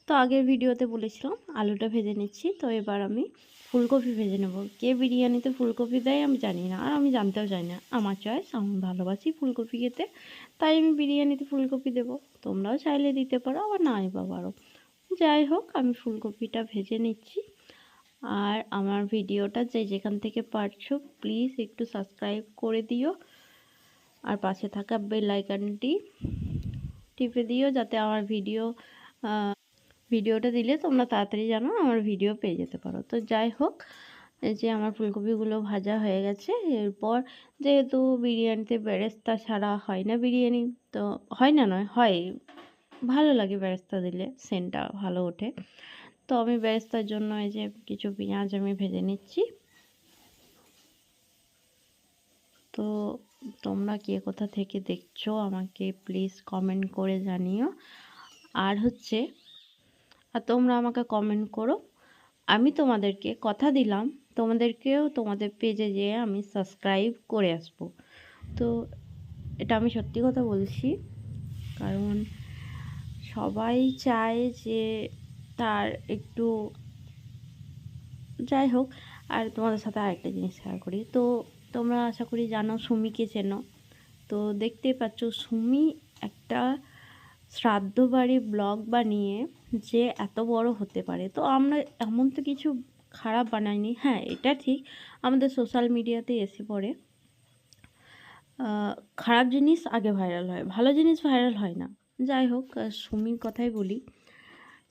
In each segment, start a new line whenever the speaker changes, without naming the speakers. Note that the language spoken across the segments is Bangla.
তো আগের ভিডিওতে বলেছিলাম আলুটা ভেজে নিচ্ছি, তো এবার আমি ফুলকপি ভেজে নেব। কে বিরিয়ানিতে ফুলকপি দেয় আমি জানি না, আর আমি জানতেও চাই না। আমার চয়েস, আমি ভালোবাসি ফুলকপি খেতে, তাই আমি বিরিয়ানিতে ফুলকপি দেব। তোমরাও চাইলে দিতে পারো, আবার নাই বা পারো। যাই হোক, আমি ফুলকপিটা ভেজে নিচ্ছি। আর আমার ভিডিওটা যে যেখান থেকে পারছো প্লিজ একটু সাবস্ক্রাইব করে দিও, আর পাশে থাকা বেল আইকনটি টিপে দিও, যাতে আমার ভিডিওটা দিলে তোমরা তাড়াতাড়ি জানো আমার ভিডিও পেয়ে যেতে পারো। তো যাই হোক, এই যে আমার ফুলকপিগুলো ভাজা হয়ে গেছে। এরপর যেহেতু বিরিয়ানিতে বেরেস্তা ছাড়া হয় না বিরিয়ানি, তো হয় না নয় হয়, ভালো লাগে বেরেস্তা দিলে, সেন্টটা ভালো ওঠে। তো আমি বেরেস্তার জন্য এই যে কিছু পেঁয়াজ আমি ভেজে নিচ্ছি। তো তোমরা কে কোথা থেকে দেখছো আমাকে প্লিজ কমেন্ট করে জানিও। আর হচ্ছে, আর তোমরা আমাকে কমেন্ট করো, আমি তোমাদেরকে কথা দিলাম, তোমাদেরকেও তোমাদের পেজে যেয়ে আমি সাবস্ক্রাইব করে আসবো। তো এটা আমি সত্যি কথা বলছি, কারণ সবাই চায় যে তার একটু, যাই হোক। আর তোমাদের সাথে আরেকটা জিনিস শেয়ার করি। তো তোমরা আশা করি জানো সুমিকে চেনো। তো দেখতেই পাচ্ছ সুমি একটা শ্রাদ্ধ বাড়ি ব্লগ বানিয়ে যে এত বড় হতে পারে। তো আমরা এমন তো কিছু খারাপ বানাইনি, হ্যাঁ এটা ঠিক, আমাদের সোশ্যাল মিডিয়াতে এসে পড়ে খারাপ জিনিস আগে ভাইরাল হয়, ভালো জিনিস ভাইরাল হয় না। যাই হোক, সুমির কথাই বলি।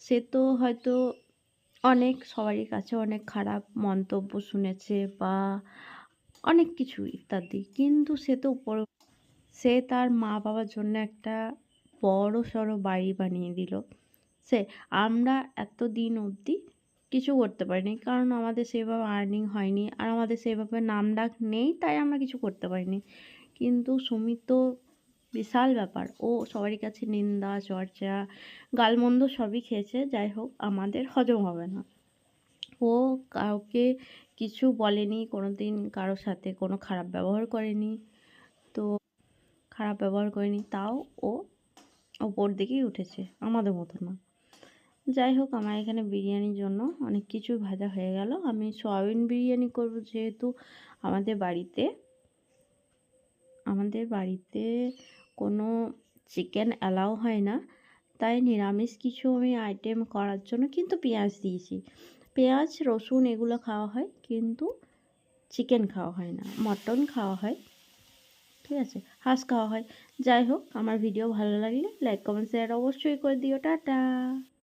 সে তো হয়তো অনেক সবারই কাছে অনেক খারাপ মন্তব্য শুনেছে বা অনেক কিছু ইত্যাদি, কিন্তু সে তার মা বাবার জন্য একটা বড় সড়ো বাড়ি বানিয়ে দিল। সে, আমরা এতদিন অবধি কিছু করতে পারিনি, কারণ আমাদের সেভাবে আর্নিং হয়নি, আর আমাদের সেভাবে নাম ডাক নেই, তাই আমরা কিছু করতে পারিনি। কিন্তু সুমিত তো বিশাল ব্যাপার, ও সবারই কাছে নিন্দা চর্চা গালমন্দ সবই খেয়েছে। যাই হোক, আমাদের হজম হবে না। ও কাউকে কিছু বলেনি কোনো দিন, কারোর সাথে কোনো খারাপ ব্যবহার করেনি। তো খারাপ ব্যবহার করেনি, তাও ও ওপর দিকেই উঠেছে, আমাদের মতো না। যাই হোক, আমার এখানে বিরিয়ানির জন্য অনেক কিছু ভাজা হয়ে গেল। আমি সয়াবিন বিরিয়ানি করব, যেহেতু আমাদের বাড়িতে কোনো চিকেন অ্যালাউ হয় না, তাই নিরামিষ কিছু আমি আইটেম করার জন্য কিন্তু পেঁয়াজ দিয়েছি। পেঁয়াজ রসুন এগুলো খাওয়া হয়, কিন্তু চিকেন খাওয়া হয় না, মটন খাওয়া হয়, ঠিক আছে, হাঁস খাওয়া হয়। যাই হোক, আমার ভিডিও ভালো লাগলে লাইক কমেন্ট শেয়ার অবশ্যই করে দিও। টাটা।